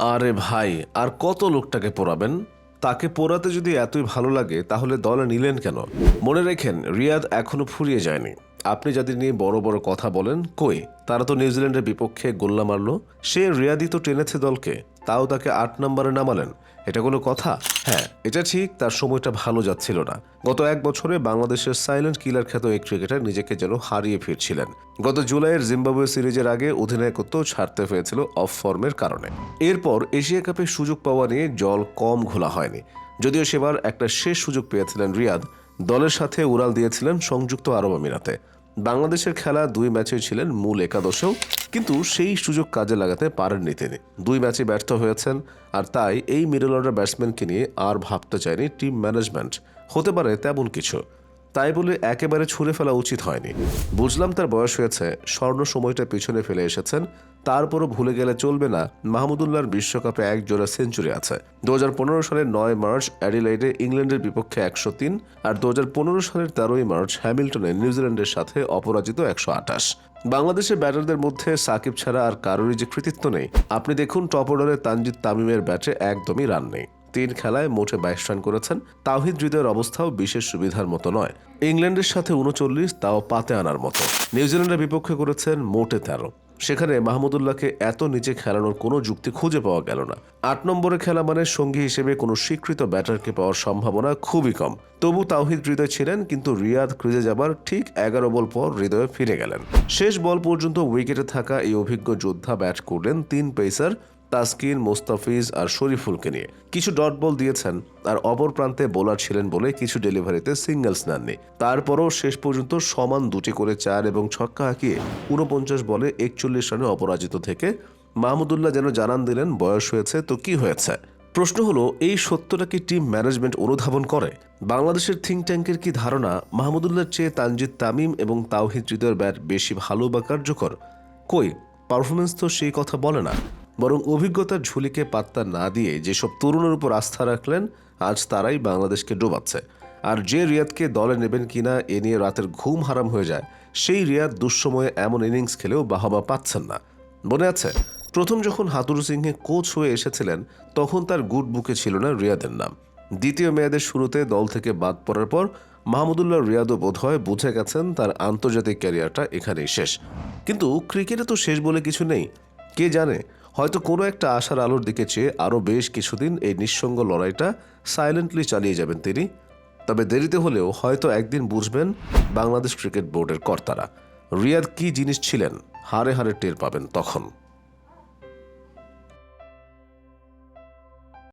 আরে ভাই, আর কত লোকটাকে পোড়াবেন? তাকে পোড়াতে যদি এতই ভালো লাগে তাহলে দলে নিলেন কেন? মনে রেখেন, রিয়াদ এখনো ফুরিয়ে যায়নি। আপনি যাদের নিয়ে বড় বড় কথা বলেন, কই তারা তো নিউজিল্যান্ডের বিপক্ষে গোল্লা মারল। সে রিয়াদই তো টেনেছে দলকে, তাও তাকে ৮ নম্বরে নামালেন। এটা কোনো কথা? হ্যাঁ, এটা ঠিক, তার সময়টা ভালো যাচ্ছিল না। গত ১ বছরে বাংলাদেশের সাইলেন্ট কিলার খ্যাত এই ক্রিকেটার নিজেকে যেন হারিয়ে ফিরছিলেন। গত জুলাইয়ের জিম্বাবুয়ে সিরিজের আগে অধিনায়কত্ব ছাড়তে হয়েছিল অফ ফর্মের কারণে। এরপর এশিয়া কাপে সুযোগ পাওয়া নিয়ে জল কম ঘোলা হয়নি। যদিও সেবার একটা শেষ সুযোগ পেয়েছিলেন রিয়াদ, দলের সাথে উড়াল দিয়েছিলেন সংযুক্ত আরব আমিরাতে। বাংলাদেশের খেলা ২ ম্যাচেই ছিলেন মূল একাদশেও, কিন্তু সেই সুযোগ কাজে লাগাতে পারেননি তিনি। ২ ম্যাচে ব্যর্থ হয়েছেন, আর তাই এই মিডল অর্ডার ব্যাটসম্যানকে নিয়ে আর ভাবতে চায়নি টিম ম্যানেজমেন্ট। হতে পারে তেমন কিছু, তাই বলে একেবারে ছুঁড়ে ফেলা উচিত হয়নি। বুঝলাম তার বয়স হয়েছে, স্বর্ণ সময়টা পিছনে ফেলে এসেছেন, তারপরও ভুলে গেলে চলবে না মাহমুদুল্লাহর বিশ্বকাপে এক জোড়া সেঞ্চুরি আছে। ২০১৫ সালের ৯ মার্চ অ্যাডিলেইডে ইংল্যান্ডের বিপক্ষে ১০৩, আর ২০১৫ সালের ১৩ মার্চ হ্যামিল্টনে নিউজিল্যান্ডের সাথে অপরাজিত ১২৮। বাংলাদেশের ব্যাটারদের মধ্যে সাকিব ছাড়া আর কারোরই যে কৃতিত্ব নেই। আপনি দেখুন, টপ অর্ডারে তানজিদ তামিমের ব্যাটে একদমই রান নেই। ৩ খেলায় মোটে ২২ রান করেছেন। তাওহিদ হৃদয়ের অবস্থাও বিশেষ সুবিধার মতো নয়। ইংল্যান্ডের সাথে ৩৯, তাও পাতে আনার মতো। নিউজিল্যান্ডের বিপক্ষে করেছেন মোটে ১৩। সেখানে মাহমুদুল্লাহকে এত নিচে খেলানোর কোনো যুক্তি খুঁজে পাওয়া গেল না। ৮ নম্বরে খেলা মানে সঙ্গী হিসেবে কোনো স্বীকৃত ব্যাটারকে পাওয়ার সম্ভাবনা খুবই কম। তবু তাওহিদ হৃদয় ছিলেন, কিন্তু রিয়াদ ক্রিজে যাবার ঠিক ১১ বল পর হৃদয়ে ফিরে গেলেন। শেষ বল পর্যন্ত উইকেটে থাকা এই অভিজ্ঞ যোদ্ধা ব্যাট করলেন ৩ পেসার তাসকিন, মোস্তাফিজ আর শরীফুলকে নিয়ে। কিছু ডট বল দিয়েছেন, আর অপর প্রান্তে বোলার ছিলেন বলে কিছু ডেলিভারিতে সিঙ্গলস নেননি। তারপরও শেষ পর্যন্ত সমান ২টি করে ৪ এবং ছক্কা হাঁকিয়ে ৪৯ বলে ৪১ রানে অপরাজিত থেকে মাহমুদুল্লাহ যেন জানান দিলেন, বয়স হয়েছে তো কি হয়েছে। প্রশ্ন হলো, এই সত্যটা কি টিম ম্যানেজমেন্ট অনুধাবন করে? বাংলাদেশের থিঙ্ক ট্যাঙ্কের কি ধারণা মাহমুদুল্লাহর চেয়ে তানজিদ তামিম এবং তাওহিদ হৃদয়ের ব্যাট বেশি ভালো বা কার্যকর? কই, পারফরমেন্স তো সেই কথা বলে না। বরং অভিজ্ঞতার ঝুলিকে পাত্তা না দিয়ে যেসব তরুণের উপর আস্থা রাখলেন, আজ তারাই বাংলাদেশকে ডোবাচ্ছে। আর যে রিয়াদকে দলে নেবেন কিনা এ নিয়ে রাতের ঘুম হারাম হয়ে যায়, সেই রিয়াদ দুঃসময়ে এমন ইনিংস খেলেও বাহবা পাচ্ছেন না। মনে আছে, প্রথম যখন হাতুরু সিংহে কোচ হয়ে এসেছিলেন, তখন তার গুড বুকে ছিল না রিয়াদের নাম। দ্বিতীয় মেয়াদের শুরুতে দল থেকে বাদ পড়ার পর মাহমুদুল্লাহ রিয়াদও বোধহয় বুঝে গেছেন তার আন্তর্জাতিক ক্যারিয়ারটা এখানেই শেষ। কিন্তু ক্রিকেটে তো শেষ বলে কিছু নেই। কে জানে, হয়তো কোনো একটা আশার আলোর দিকে চেয়ে আরও বেশ কিছুদিন এই নিঃসঙ্গ লড়াইটা সাইলেন্টলি চালিয়ে যাবেন তিনি। তবে দেরিতে হলেও হয়তো একদিন বুঝবেন বাংলাদেশ ক্রিকেট বোর্ডের কর্তারা রিয়াদ কী জিনিস ছিলেন। হারে হারে টের পাবেন তখন।